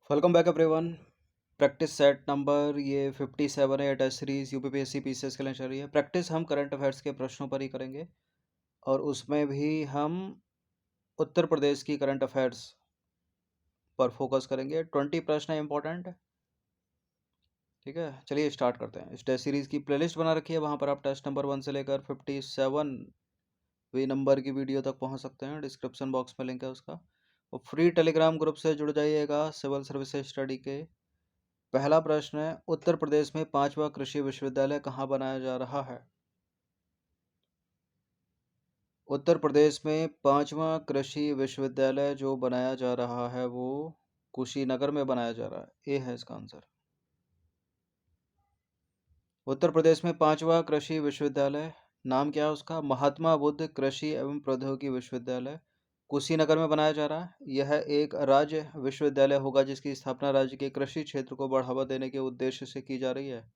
Welcome back everyone. Practice set number ये 57 है। Test series UPPSC PCS के लिए चल रही है। प्रैक्टिस हम करंट अफेयर्स के प्रश्नों पर ही करेंगे और उसमें भी हम उत्तर प्रदेश की करंट अफेयर्स पर फोकस करेंगे। 20 प्रश्न है इंपॉर्टेंट। ठीक है, चलिए स्टार्ट करते हैं। इस टेस्ट सीरीज की प्लेलिस्ट बना रखी है, वहाँ पर आप टेस्ट नंबर 1 से लेकर 57वीं नंबर की वीडियो तक पहुँच सकते हैं। डिस्क्रिप्शन बॉक्स में लिंक है उसका। और फ्री टेलीग्राम ग्रुप से जुड़ जाइएगा सिविल सर्विसेज स्टडी के। पहला प्रश्न है, उत्तर प्रदेश में 5वां कृषि विश्वविद्यालय कहाँ बनाया जा रहा है? उत्तर प्रदेश में 5वां कृषि विश्वविद्यालय जो बनाया जा रहा है वो कुशीनगर में बनाया जा रहा है। ए है इसका आंसर। उत्तर प्रदेश में 5वां कृषि विश्वविद्यालय, नाम क्या है उसका? महात्मा बुद्ध कृषि एवं प्रौद्योगिकी विश्वविद्यालय, कुशीनगर में बनाया जा रहा है। यह एक राज्य विश्वविद्यालय होगा जिसकी स्थापना राज्य के कृषि क्षेत्र को बढ़ावा देने के उद्देश्य से की जा रही है।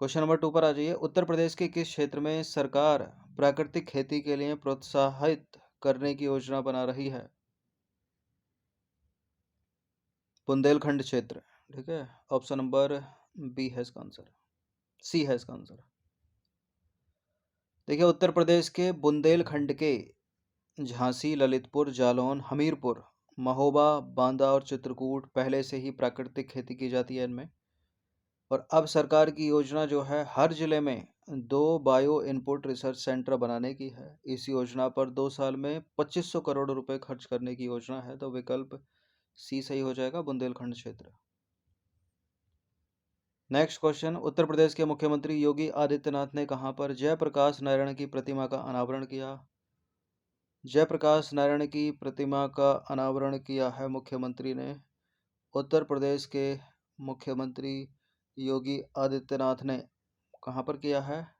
क्वेश्चन नंबर 2 पर आ जाइए। उत्तर प्रदेश के किस क्षेत्र में सरकार प्राकृतिक खेती के लिए प्रोत्साहित करने की योजना बना रही है? बुंदेलखंड क्षेत्र। ठीक है, ऑप्शन नंबर बी है इसका आंसर, सी है इसका आंसर। देखिए, उत्तर प्रदेश के बुंदेलखंड के झांसी, ललितपुर, जालौन, हमीरपुर, महोबा, बांदा और चित्रकूट पहले से ही प्राकृतिक खेती की जाती है इनमें। और अब सरकार की योजना जो है हर जिले में 2 बायो इनपुट रिसर्च सेंटर बनाने की है। इस योजना पर 2 साल में 2500 करोड़ रुपए खर्च करने की योजना है, तो विकल्प सी सही हो जाएगा, बुंदेलखंड क्षेत्र। नेक्स्ट क्वेश्चन, उत्तर प्रदेश के मुख्यमंत्री योगी आदित्यनाथ ने कहां पर जयप्रकाश नारायण की प्रतिमा का अनावरण किया? जयप्रकाश नारायण की प्रतिमा का अनावरण किया है मुख्यमंत्री ने। उत्तर प्रदेश के मुख्यमंत्री योगी आदित्यनाथ ने कहां पर किया है?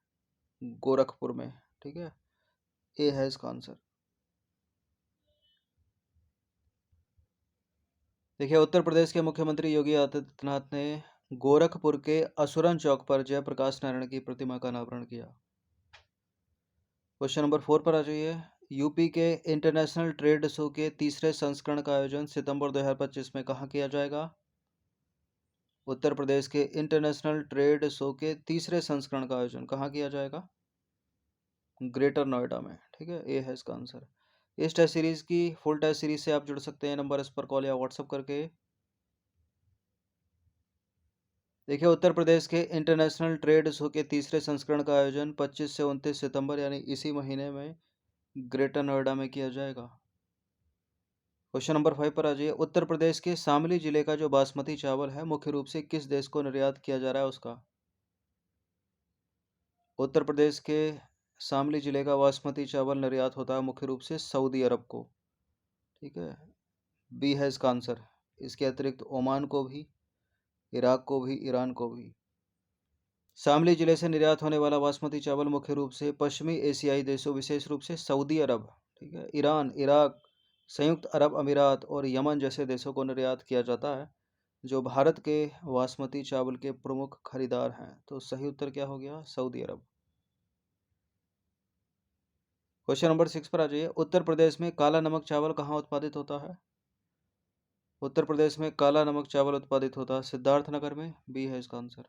गोरखपुर में। ठीक है, ए है इसका आंसर। देखिए, उत्तर प्रदेश के मुख्यमंत्री योगी आदित्यनाथ ने गोरखपुर के असुरन चौक पर जयप्रकाश नारायण की प्रतिमा का अनावरण किया। क्वेश्चन नंबर 4 पर आ जाइए। यूपी के इंटरनेशनल ट्रेड शो के तीसरे संस्करण का आयोजन सितंबर 2025 में कहाँ किया जाएगा? उत्तर प्रदेश के इंटरनेशनल ट्रेड शो के तीसरे संस्करण का आयोजन कहाँ किया जाएगा? ग्रेटर नोएडा में। ठीक है, ए है इसका आंसर। इस टेस्ट सीरीज की फुल टेस्ट सीरीज से आप जुड़ सकते हैं नंबर इस पर कॉल या व्हाट्सएप करके। देखिए, उत्तर प्रदेश के इंटरनेशनल ट्रेड शो के तीसरे संस्करण का आयोजन 25 से 29 सितंबर यानी इसी महीने में ग्रेटर नोएडा में किया जाएगा। क्वेश्चन नंबर 5 पर आ जाइए। उत्तर प्रदेश के शामली जिले का जो बासमती चावल है मुख्य रूप से किस देश को निर्यात किया जा रहा है उसका? उत्तर प्रदेश के शामली जिले का बासमती चावल निर्यात होता है मुख्य रूप से सऊदी अरब को। ठीक है, बी है इसका आंसर। इसके अतिरिक्त ओमान को भी, इराक को भी, ईरान को भी। शामली जिले से निर्यात होने वाला बासमती चावल मुख्य रूप से पश्चिमी एशियाई देशों, विशेष रूप से सऊदी अरब, ठीक है, ईरान, इराक, संयुक्त अरब अमीरात और यमन जैसे देशों को निर्यात किया जाता है, जो भारत के बासमती चावल के प्रमुख खरीदार हैं। तो सही उत्तर क्या हो गया? सऊदी अरब। क्वेश्चन नंबर 6 पर आ जाइए। उत्तर प्रदेश में काला नमक चावल कहाँ उत्पादित होता है? उत्तर प्रदेश में काला नमक चावल उत्पादित होता है सिद्धार्थनगर में। बी है इसका आंसर।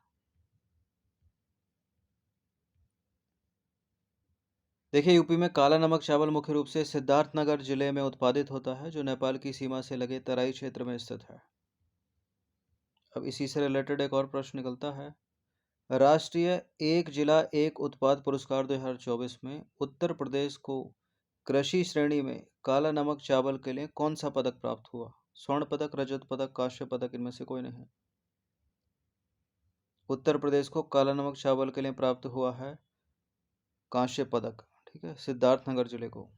देखिए, यूपी में काला नमक चावल मुख्य रूप से सिद्धार्थनगर जिले में उत्पादित होता है, जो नेपाल की सीमा से लगे तराई क्षेत्र में स्थित है। अब इसी से रिलेटेड एक और प्रश्न निकलता है। राष्ट्रीय एक जिला एक उत्पाद पुरस्कार 2024 में उत्तर प्रदेश को कृषि श्रेणी में काला नमक चावल के लिए कौन सा पदक प्राप्त हुआ? स्वर्ण पदक, रजत पदक, कांस्य पदक, इनमें से कोई नहीं। उत्तर प्रदेश को काला नमक चावल के लिए प्राप्त हुआ है कांस्य पदक। ठीक है, सिद्धार्थनगर जिले को।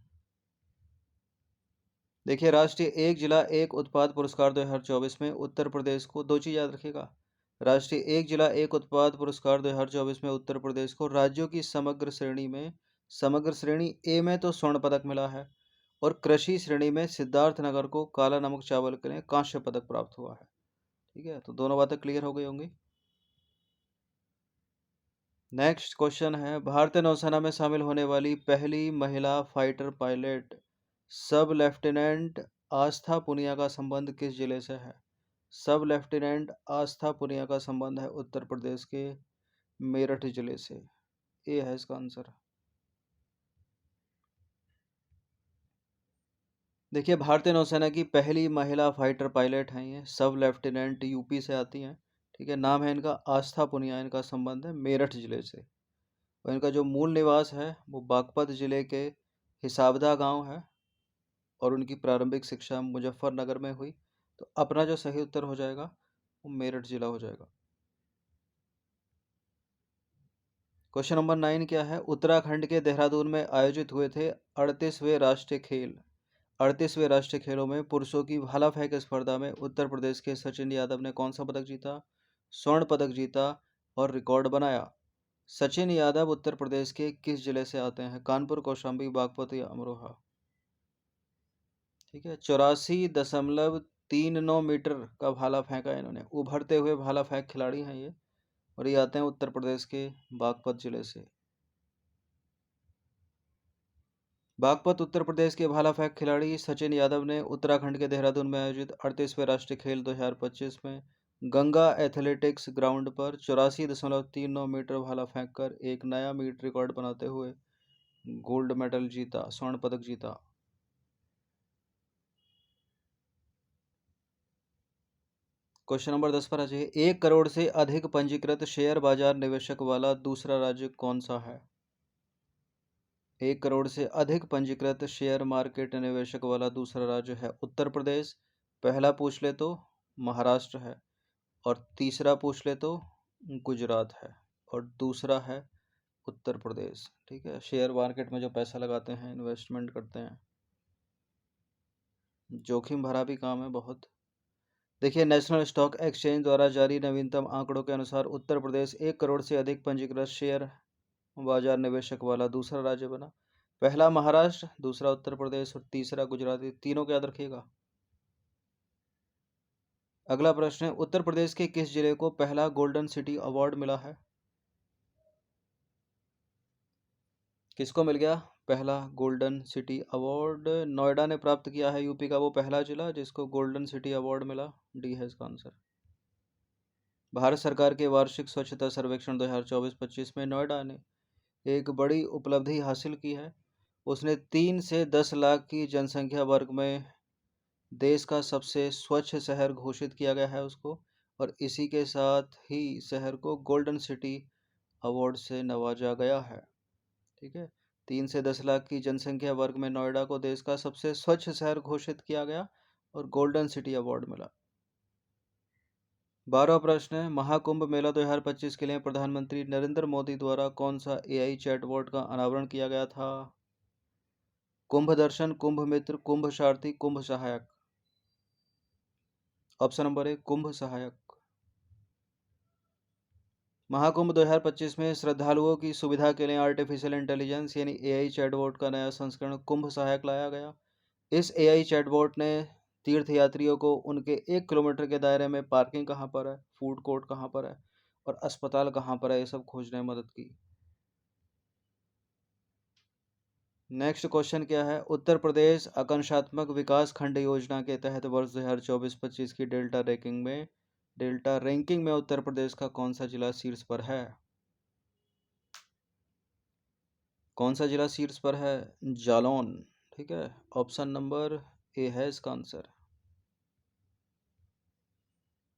देखिए, राष्ट्रीय एक जिला एक उत्पाद पुरस्कार 2024 में उत्तर प्रदेश को दो चीज याद रखिएगा। राष्ट्रीय एक जिला एक उत्पाद पुरस्कार 2024 में उत्तर प्रदेश को राज्यों की समग्र श्रेणी में, समग्र श्रेणी ए में तो स्वर्ण पदक मिला है और कृषि श्रेणी में सिद्धार्थनगर को काला नमक चावल के लिए कांस्य पदक प्राप्त हुआ है। ठीक है, तो दोनों बातें क्लियर हो गई होंगी। नेक्स्ट क्वेश्चन है, भारतीय नौसेना में शामिल होने वाली पहली महिला फाइटर पायलट सब लेफ्टिनेंट आस्था पुनिया का संबंध किस जिले से है? सब लेफ्टिनेंट आस्था पुनिया का संबंध है उत्तर प्रदेश के मेरठ जिले से। ये है इसका आंसर। देखिए, भारतीय नौसेना की पहली महिला फाइटर पायलट हैं ये, सब लेफ्टिनेंट यूपी से आती हैं। ठीक है, नाम है इनका आस्था पुनिया, इनका संबंध है मेरठ जिले से। और इनका जो मूल निवास है वो बागपत जिले के हिसाबदा गांव है, और उनकी प्रारंभिक शिक्षा मुजफ्फरनगर में हुई। तो अपना जो सही उत्तर हो जाएगा वो मेरठ जिला हो जाएगा। क्वेश्चन नंबर 9 क्या है? उत्तराखंड के देहरादून में आयोजित हुए थे 38वें राष्ट्रीय खेल। 38वें राष्ट्रीय खेलों में पुरुषों की भाला फेंक स्पर्धा में उत्तर प्रदेश के सचिन यादव ने कौन सा पदक जीता? स्वर्ण पदक जीता और रिकॉर्ड बनाया। सचिन यादव उत्तर प्रदेश के किस जिले से आते हैं? कानपुर, कौशाम्बी, बागपत या अमरोहा? ठीक है, 84.39 मीटर का भाला फेंका इन्होंने। उभरते हुए भाला फेंक खिलाड़ी हैं ये, और ये आते हैं उत्तर प्रदेश के बागपत जिले से। बागपत उत्तर प्रदेश के भाला फेंक खिलाड़ी सचिन यादव ने उत्तराखंड के देहरादून में आयोजित 38वें राष्ट्रीय खेल 2025 में गंगा एथलेटिक्स ग्राउंड पर 84.39 मीटर भाला फेंककर एक नया मीट रिकॉर्ड बनाते हुए गोल्ड मेडल जीता, स्वर्ण पदक जीता। क्वेश्चन नंबर 10 पर आ जाइए। 1 करोड़ से अधिक पंजीकृत शेयर बाजार निवेशक वाला दूसरा राज्य कौन सा है? 1 करोड़ से अधिक पंजीकृत शेयर मार्केट निवेशक वाला दूसरा राज्य है उत्तर प्रदेश। पहला पूछ ले तो महाराष्ट्र है, और तीसरा पूछ ले तो गुजरात है, और दूसरा है उत्तर प्रदेश। ठीक है, शेयर मार्केट में जो पैसा लगाते हैं, इन्वेस्टमेंट करते हैं, जोखिम भरा भी काम है बहुत। देखिए, नेशनल स्टॉक एक्सचेंज द्वारा जारी नवीनतम आंकड़ों के अनुसार उत्तर प्रदेश 1 करोड़ से अधिक पंजीकृत शेयर बाजार निवेशक वाला दूसरा राज्य बना। पहला महाराष्ट्र, दूसरा उत्तर प्रदेश और तीसरा गुजरात। तीनों को याद रखिएगा। अगला प्रश्न है, उत्तर प्रदेश के किस जिले को पहला गोल्डन सिटी अवार्ड मिला है? किसको मिल गया पहला गोल्डन सिटी अवार्ड? नोएडा ने प्राप्त किया है, यूपी का वो पहला जिला जिसको गोल्डन सिटी अवार्ड मिला। डी है इसका आंसर। भारत सरकार के वार्षिक स्वच्छता सर्वेक्षण 2024-25 में नोएडा ने एक बड़ी उपलब्धि हासिल की है। उसने 3 से 10 लाख की जनसंख्या वर्ग में देश का सबसे स्वच्छ शहर घोषित किया गया है उसको, और इसी के साथ ही शहर को गोल्डन सिटी अवार्ड से नवाजा गया है। ठीक है, 3 से 10 लाख की जनसंख्या वर्ग में नोएडा को देश का सबसे स्वच्छ शहर घोषित किया गया और गोल्डन सिटी अवार्ड मिला। 12वां प्रश्न है, महाकुंभ मेला 2025 के लिए प्रधानमंत्री नरेंद्र मोदी द्वारा कौन सा एआई चैटबॉट का अनावरण किया गया था? कुंभ दर्शन, कुंभ मित्र, कुंभ सारथी, कुंभ सहायक? ऑप्शन नंबर ए कुंभ सहायक। महाकुंभ 2025 में श्रद्धालुओं की सुविधा के लिए आर्टिफिशियल इंटेलिजेंस यानी एआई चैटबॉट का नया संस्करण कुंभ सहायक लाया गया। इस एआई चैटबॉट ने तीर्थयात्रियों को उनके 1 किलोमीटर के दायरे में पार्किंग कहाँ पर है, फूड कोर्ट कहाँ पर है और अस्पताल कहाँ पर है, ये सब खोजने में मदद की। नेक्स्ट क्वेश्चन क्या है? उत्तर प्रदेश आकांक्षात्मक विकास खंड योजना के तहत वर्ष 2024-25 की डेल्टा रैंकिंग में उत्तर प्रदेश का कौन सा जिला शीर्ष पर है? कौन सा जिला शीर्ष पर है? जालौन। ठीक है, ऑप्शन नंबर ए है इसका आंसर।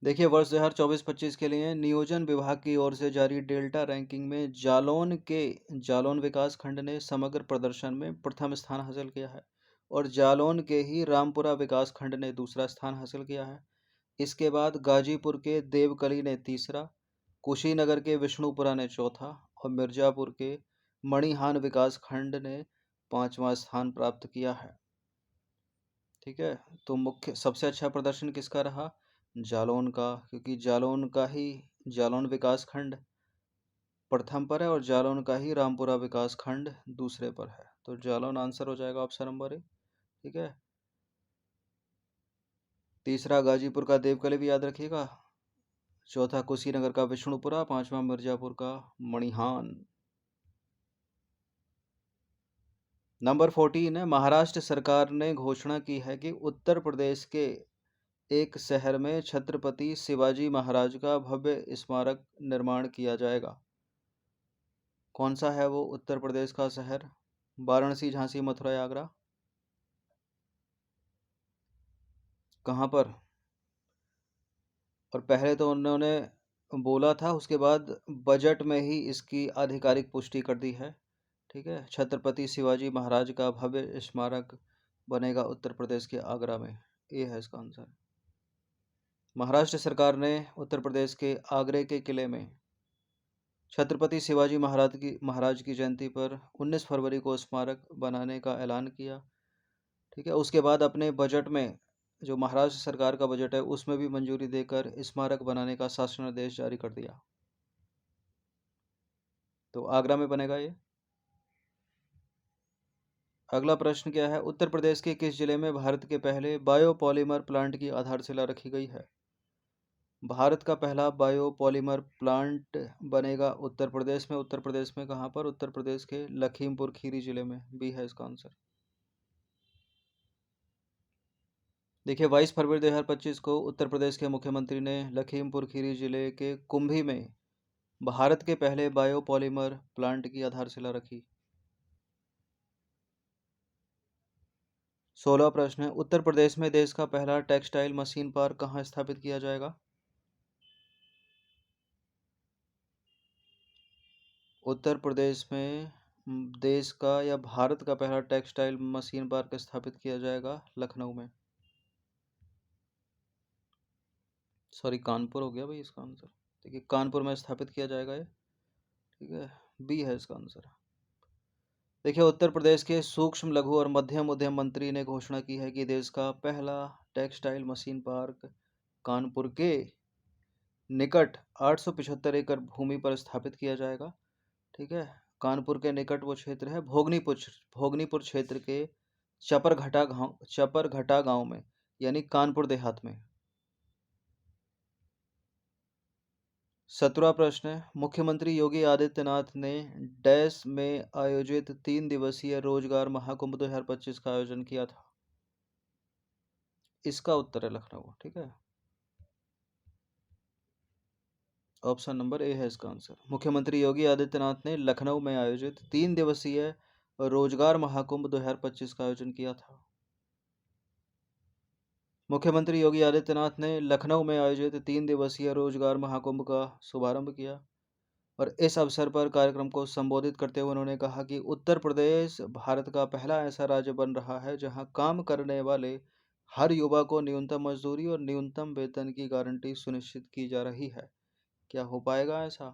देखिए, वर्ष 2024-25 के लिए नियोजन विभाग की ओर से जारी डेल्टा रैंकिंग में जालौन विकास खंड ने समग्र प्रदर्शन में प्रथम स्थान हासिल किया है, और जालौन के ही रामपुरा विकास खंड ने दूसरा स्थान हासिल किया है। इसके बाद गाजीपुर के देवकली ने तीसरा, कुशीनगर के विष्णुपुरा ने चौथा और मिर्जापुर के मणिहान विकास खंड ने 5वां स्थान प्राप्त किया है। ठीक है, तो मुख्य सबसे अच्छा प्रदर्शन किसका रहा? जालौन का, क्योंकि जालौन विकास खंड प्रथम पर है और जालौन का ही रामपुरा विकास खंड दूसरे पर है। तो जालौन आंसर हो जाएगा ऑप्शन नंबर ए। ठीक है, तीसरा गाजीपुर का देवकली भी याद रखिएगा, चौथा कुशीनगर का विष्णुपुरा, पांचवा मिर्जापुर का मणिहान। नंबर 14 है, महाराष्ट्र सरकार ने घोषणा की है कि उत्तर प्रदेश के एक शहर में छत्रपति शिवाजी महाराज का भव्य स्मारक निर्माण किया जाएगा। कौन सा है वो उत्तर प्रदेश का शहर? वाराणसी, झांसी, मथुरा या आगरा? कहाँ पर? और पहले तो उन्होंने बोला था, उसके बाद बजट में ही इसकी आधिकारिक पुष्टि कर दी है। ठीक है, छत्रपति शिवाजी महाराज का भव्य स्मारक बनेगा उत्तर प्रदेश के आगरा में। ये है इसका आंसर। महाराष्ट्र सरकार ने उत्तर प्रदेश के आगरे के किले में छत्रपति शिवाजी महाराज की जयंती पर 19 फरवरी को स्मारक बनाने का ऐलान किया। ठीक है, उसके बाद अपने बजट में, जो महाराष्ट्र सरकार का बजट है, उसमें भी मंजूरी देकर स्मारक बनाने का शासनादेश जारी कर दिया। तो आगरा में बनेगा ये। अगला प्रश्न क्या है? उत्तर प्रदेश के किस जिले में भारत के पहले बायोपॉलीमर प्लांट की आधारशिला रखी गई है? भारत का पहला बायोपॉलीमर प्लांट बनेगा उत्तर प्रदेश में। उत्तर प्रदेश में कहाँ पर? उत्तर प्रदेश के लखीमपुर खीरी जिले में। बी है इसका आंसर। देखिए, 22 फरवरी 2025 को उत्तर प्रदेश के मुख्यमंत्री ने लखीमपुर खीरी जिले के कुंभी में भारत के पहले बायोपॉलीमर प्लांट की आधारशिला रखी। 16 प्रश्न है, उत्तर प्रदेश में देश का पहला टेक्सटाइल मशीन पार्क कहाँ स्थापित किया जाएगा? उत्तर प्रदेश में देश का या भारत का पहला टेक्सटाइल मशीन पार्क स्थापित किया जाएगा लखनऊ में। सॉरी, कानपुर हो गया भाई इसका आंसर। देखिए, कानपुर में स्थापित किया जाएगा ये। ठीक है, बी है इसका आंसर। देखिए, उत्तर प्रदेश के सूक्ष्म लघु और मध्यम उद्यम मंत्री ने घोषणा की है कि देश का पहला टेक्सटाइल मशीन पार्क कानपुर के निकट 875 एकड़ भूमि पर स्थापित किया जाएगा। ठीक है, कानपुर के निकट वो क्षेत्र है भोगनीपुर क्षेत्र के चपरघटा गांव में, यानी कानपुर देहात में। 17वां प्रश्न है, मुख्यमंत्री योगी आदित्यनाथ ने डैश में आयोजित 3 दिवसीय रोजगार महाकुंभ 2025 का आयोजन किया था? इसका उत्तर है लखनऊ। ठीक है, ऑप्शन नंबर ए है इसका आंसर। मुख्यमंत्री योगी आदित्यनाथ ने लखनऊ में आयोजित 3 दिवसीय रोजगार महाकुंभ 2025 का आयोजन किया था। मुख्यमंत्री योगी आदित्यनाथ ने लखनऊ में आयोजित 3 दिवसीय रोजगार महाकुंभ का शुभारंभ किया और इस अवसर पर कार्यक्रम को संबोधित करते हुए उन्होंने कहा कि उत्तर प्रदेश भारत का पहला ऐसा राज्य बन रहा है जहां काम करने वाले हर युवा को न्यूनतम मजदूरी और न्यूनतम वेतन की गारंटी सुनिश्चित की जा रही है। क्या हो पाएगा ऐसा?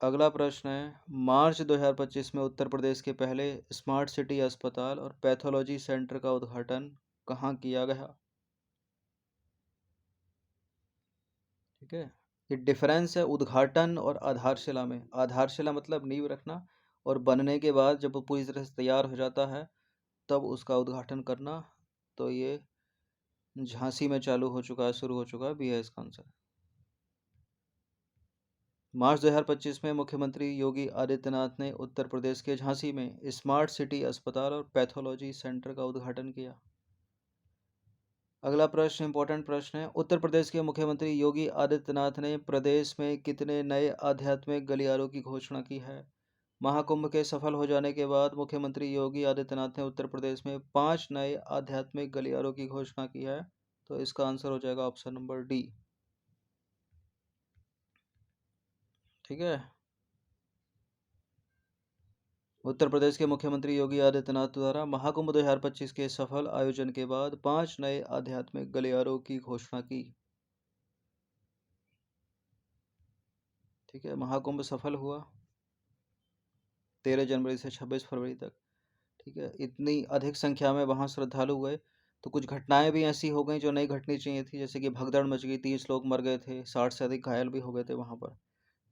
अगला प्रश्न है, मार्च 2025 में उत्तर प्रदेश के पहले स्मार्ट सिटी अस्पताल और पैथोलॉजी सेंटर का उद्घाटन कहाँ किया गया? ठीक है, ये डिफरेंस है उद्घाटन और आधारशिला में। आधारशिला मतलब नींव रखना, और बनने के बाद जब वो पूरी तरह से तैयार हो जाता है तब उसका उद्घाटन करना। तो ये झांसी में चालू हो चुका है, शुरू हो चुका है। बी है इसका आंसर। मार्च 2025 में मुख्यमंत्री योगी आदित्यनाथ ने उत्तर प्रदेश के झांसी में स्मार्ट सिटी अस्पताल और पैथोलॉजी सेंटर का उद्घाटन किया। अगला प्रश्न इंपॉर्टेंट प्रश्न है, उत्तर प्रदेश के मुख्यमंत्री योगी आदित्यनाथ ने प्रदेश में कितने नए आध्यात्मिक गलियारों की घोषणा की है? महाकुंभ के सफल हो जाने के बाद मुख्यमंत्री योगी आदित्यनाथ ने उत्तर प्रदेश में 5 नए आध्यात्मिक गलियारों की घोषणा की है। तो इसका आंसर हो जाएगा ऑप्शन नंबर डी। ठीक है, उत्तर प्रदेश के मुख्यमंत्री योगी आदित्यनाथ द्वारा महाकुंभ 2025 के सफल आयोजन के बाद 5 नए आध्यात्मिक गलियारों की घोषणा की। ठीक है, महाकुंभ सफल हुआ 13 जनवरी से 26 फरवरी तक। ठीक है, इतनी अधिक संख्या में वहाँ श्रद्धालु हुए तो कुछ घटनाएं भी ऐसी हो गई जो नहीं घटनी चाहिए थी, जैसे कि भगदड़ मच गई, 30 लोग मर गए थे, 60 से अधिक घायल भी हो गए थे वहाँ पर।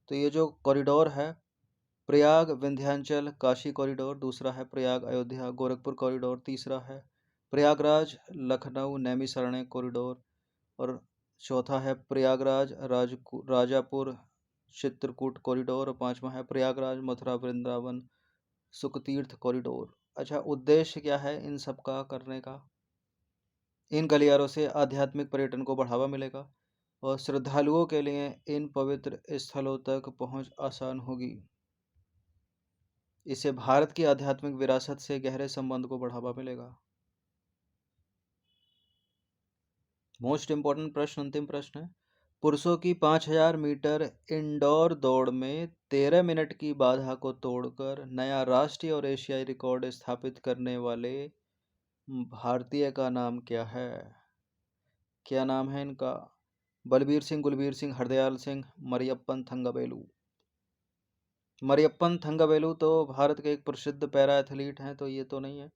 तो ये जो कॉरिडोर है, प्रयाग विंध्याचल काशी कॉरिडोर, दूसरा है प्रयाग अयोध्या गोरखपुर कॉरिडोर, तीसरा है प्रयागराज लखनऊ नैमिषारण्य कॉरिडोर, और चौथा है प्रयागराज राजापुर चित्रकूट कॉरिडोर, और पांचवा है प्रयागराज मथुरा वृंदावन सुखतीर्थ कॉरिडोर। अच्छा, उद्देश्य क्या है इन सब का करने का? इन गलियारों से आध्यात्मिक पर्यटन को बढ़ावा मिलेगा और श्रद्धालुओं के लिए इन पवित्र स्थलों तक पहुंच आसान होगी। इससे भारत की आध्यात्मिक विरासत से गहरे संबंध को बढ़ावा मिलेगा। मोस्ट इंपॉर्टेंट प्रश्न, अंतिम प्रश्न है, पुरुषों की 5000 मीटर इंडोर दौड़ में 13 मिनट की बाधा को तोड़कर नया राष्ट्रीय और एशियाई रिकॉर्ड स्थापित करने वाले भारतीय का नाम क्या है? क्या नाम है इनका? बलबीर सिंह, गुलबीर सिंह, हरदयाल सिंह, मरियप्पन थंगवेलु। मरियप्पन थंगवेलु तो भारत के एक प्रसिद्ध पैरा एथलीट हैं, तो ये तो नहीं है।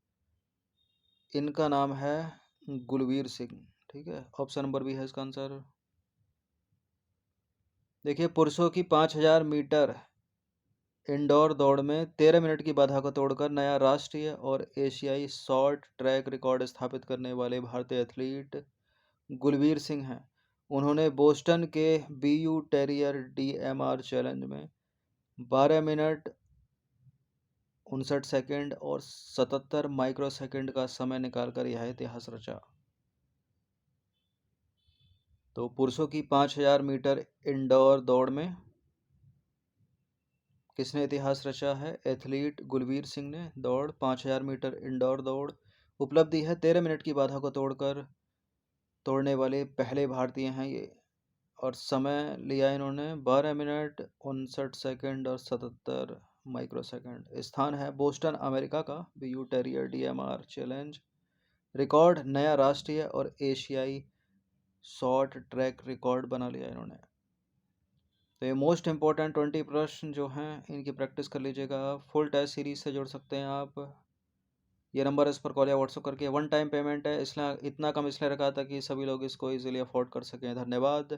इनका नाम है गुलबीर सिंह। ठीक है, ऑप्शन नंबर बी है इसका आंसर। देखिए, पुरुषों की 5000 मीटर इंडोर दौड़ में 13 मिनट की बाधा को तोड़कर नया राष्ट्रीय और एशियाई शॉर्ट ट्रैक रिकॉर्ड स्थापित करने वाले भारतीय एथलीट गुलबीर सिंह हैं। उन्होंने बोस्टन के बीयू टेरियर डीएमआर चैलेंज में 12 मिनट 59 सेकंड और 77 माइक्रो सेकंड का समय निकालकर यह इतिहास रचा। तो पुरुषों की 5000 मीटर इंडोर दौड़ में किसने इतिहास रचा है? एथलीट गुलबीर सिंह ने। दौड़ 5000 मीटर इंडोर दौड़, उपलब्धि है 13 मिनट की बाधा को तोड़ने वाले पहले भारतीय हैं ये। और समय लिया इन्होंने 12 मिनट 59 सेकंड और 77 माइक्रो सेकंड। स्थान है बोस्टन, अमेरिका का बीयू टेरियर डीएमआर चैलेंज। रिकॉर्ड नया राष्ट्रीय और एशियाई शॉर्ट ट्रैक रिकॉर्ड बना लिया इन्होंने। तो ये मोस्ट इंपॉर्टेंट 20 प्रश्न जो हैं इनकी प्रैक्टिस कर लीजिएगा। फुल टेस्ट सीरीज से जुड़ सकते हैं आप। ये नंबर इस पर कॉल या व्हाट्सअप करके। 1 टाइम पेमेंट है, इसलिए इतना कम इसलिए रखा था कि सभी लोग इसको इजीली अफोर्ड कर सकें। धन्यवाद।